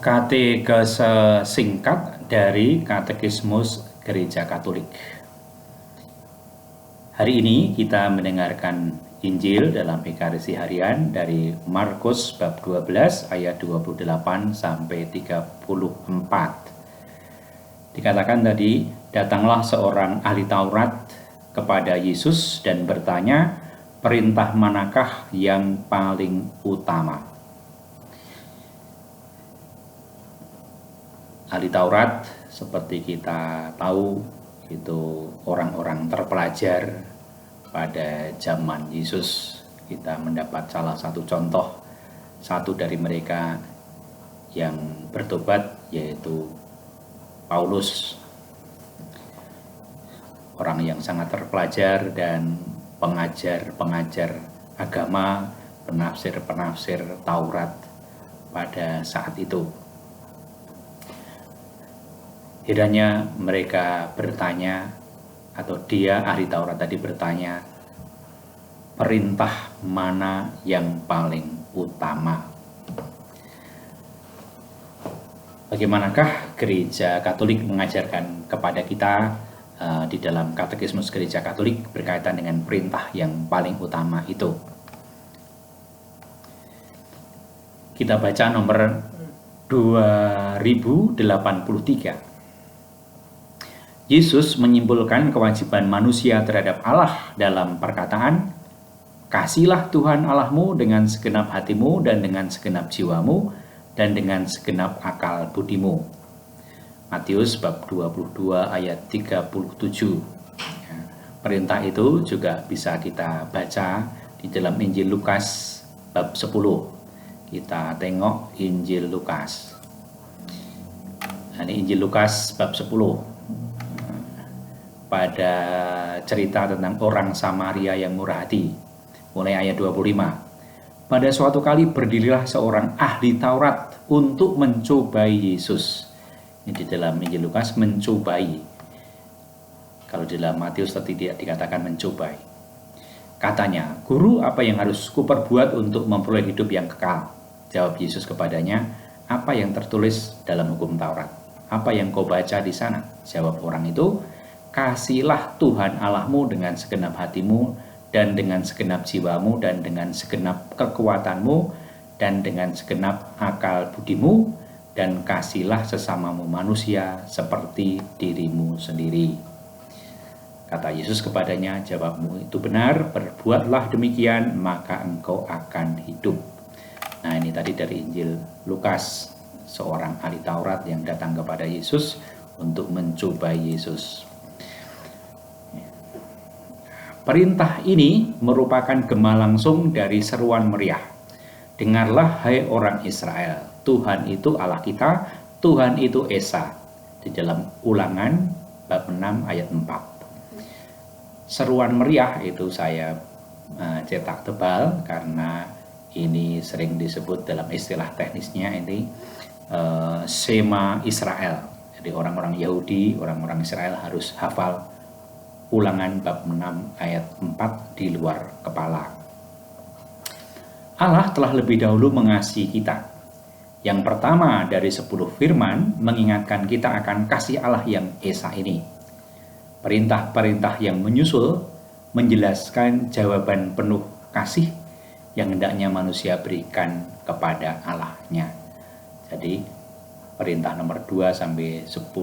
Katekese singkat dari Katekismus Gereja Katolik. Hari ini kita mendengarkan Injil dalam Ekaristi Harian dari Markus bab 12 ayat 28 sampai 34. Dikatakan tadi, datanglah seorang ahli Taurat kepada Yesus dan bertanya, perintah manakah yang paling utama? Ahli Taurat seperti kita tahu itu orang-orang terpelajar pada zaman Yesus. Kita mendapat salah satu contoh, satu dari mereka yang bertobat yaitu Paulus, orang yang sangat terpelajar dan pengajar-pengajar agama, penafsir-penafsir Taurat pada saat itu. Kiranya mereka bertanya, atau dia ahli Taurat tadi bertanya, perintah mana yang paling utama? Bagaimanakah Gereja Katolik mengajarkan kepada kita di dalam Katekismus Gereja Katolik berkaitan dengan perintah yang paling utama itu? Kita baca nomor 2083. Yesus menyimpulkan kewajiban manusia terhadap Allah dalam perkataan, kasihlah Tuhan Allahmu dengan segenap hatimu dan dengan segenap jiwamu dan dengan segenap akal budimu. Matius bab 22 ayat 37. Perintah itu juga bisa kita baca di dalam Injil Lukas bab 10. Kita tengok Injil Lukas. Ini Injil Lukas bab 10. Pada cerita tentang orang Samaria yang murah hati, mulai ayat 25. Pada suatu kali berdirilah seorang ahli Taurat untuk mencobai Yesus. Ini di dalam Injil Lukas mencobai. Kalau di dalam Matius tidak dikatakan mencobai. Katanya, guru, apa yang harus kuperbuat untuk memperoleh hidup yang kekal? Jawab Yesus kepadanya, apa yang tertulis dalam hukum Taurat? Apa yang kau baca di sana? Jawab orang itu, kasihlah Tuhan Allahmu dengan segenap hatimu dan dengan segenap jiwamu dan dengan segenap kekuatanmu dan dengan segenap akal budimu dan kasihlah sesamamu manusia seperti dirimu sendiri. Kata Yesus kepadanya, jawabmu itu benar, berbuatlah demikian maka engkau akan hidup. Nah, ini tadi dari Injil Lukas, seorang ahli Taurat yang datang kepada Yesus untuk mencobai Yesus. Perintah ini merupakan gema langsung dari seruan meriah. Dengarlah hai orang Israel, Tuhan itu Allah kita, Tuhan itu Esa. Di dalam Ulangan bab 6 ayat 4. Seruan meriah itu saya cetak tebal karena ini sering disebut dalam istilah teknisnya ini Shema Israel. Jadi orang-orang Yahudi, orang-orang Israel harus hafal Ulangan bab 6 ayat 4 di luar kepala. Allah telah lebih dahulu mengasihi kita. Yang pertama dari 10 firman mengingatkan kita akan kasih Allah yang Esa ini. Perintah-perintah yang menyusul menjelaskan jawaban penuh kasih yang hendaknya manusia berikan kepada Allahnya. Jadi perintah nomor 2 sampai 10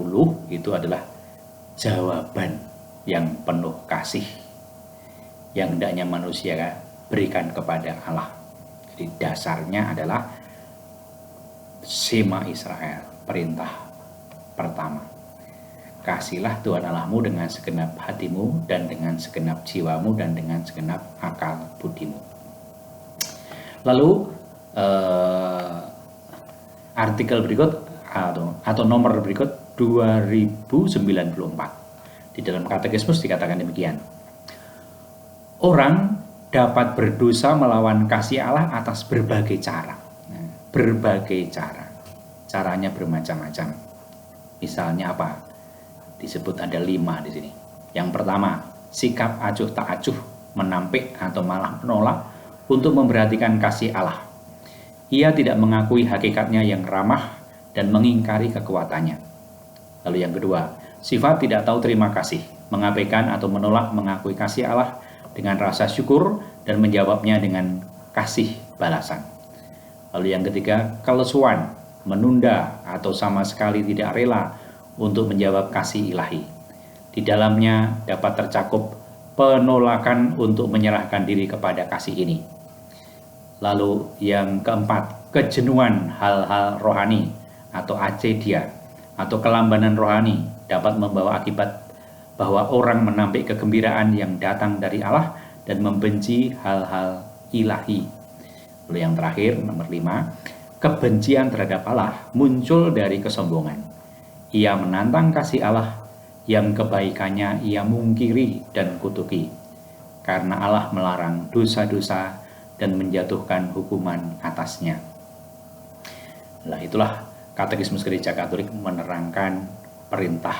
itu adalah jawaban yang penuh kasih yang hendaknya manusia berikan kepada Allah. Jadi dasarnya adalah Shema Israel, perintah pertama. Kasihlah Tuhan Allahmu dengan segenap hatimu dan dengan segenap jiwamu dan dengan segenap akal budimu. Lalu artikel berikut atau nomor berikut 2094. Di dalam Katekismus dikatakan demikian. Orang dapat berdosa melawan kasih Allah atas berbagai cara. Berbagai cara. Caranya bermacam-macam. Misalnya apa? Disebut ada 5 di sini. Yang pertama, sikap acuh tak acuh, menampik atau malah menolak untuk memperhatikan kasih Allah. Ia tidak mengakui hakikatnya yang ramah dan mengingkari kekuatannya. Lalu yang kedua, sifat tidak tahu terima kasih, mengabaikan atau menolak mengakui kasih Allah dengan rasa syukur dan menjawabnya dengan kasih balasan. Lalu yang ketiga, kelesuan, menunda atau sama sekali tidak rela untuk menjawab kasih ilahi. Di dalamnya dapat tercakup penolakan untuk menyerahkan diri kepada kasih ini. Lalu yang keempat, kejenuhan hal-hal rohani atau acedia atau kelambanan rohani dapat membawa akibat bahwa orang menampik kegembiraan yang datang dari Allah dan membenci hal-hal ilahi. Lalu yang terakhir, nomor 5, kebencian terhadap Allah muncul dari kesombongan. Ia menantang kasih Allah yang kebaikannya ia mungkiri dan kutuki, karena Allah melarang dosa-dosa dan menjatuhkan hukuman atasnya. Nah, itulah Katekismus Gereja Katolik menerangkan perintah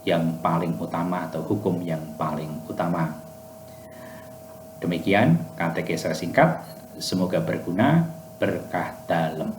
yang paling utama atau hukum yang paling utama. Demikian katekese singkat, semoga berguna, berkah dalam.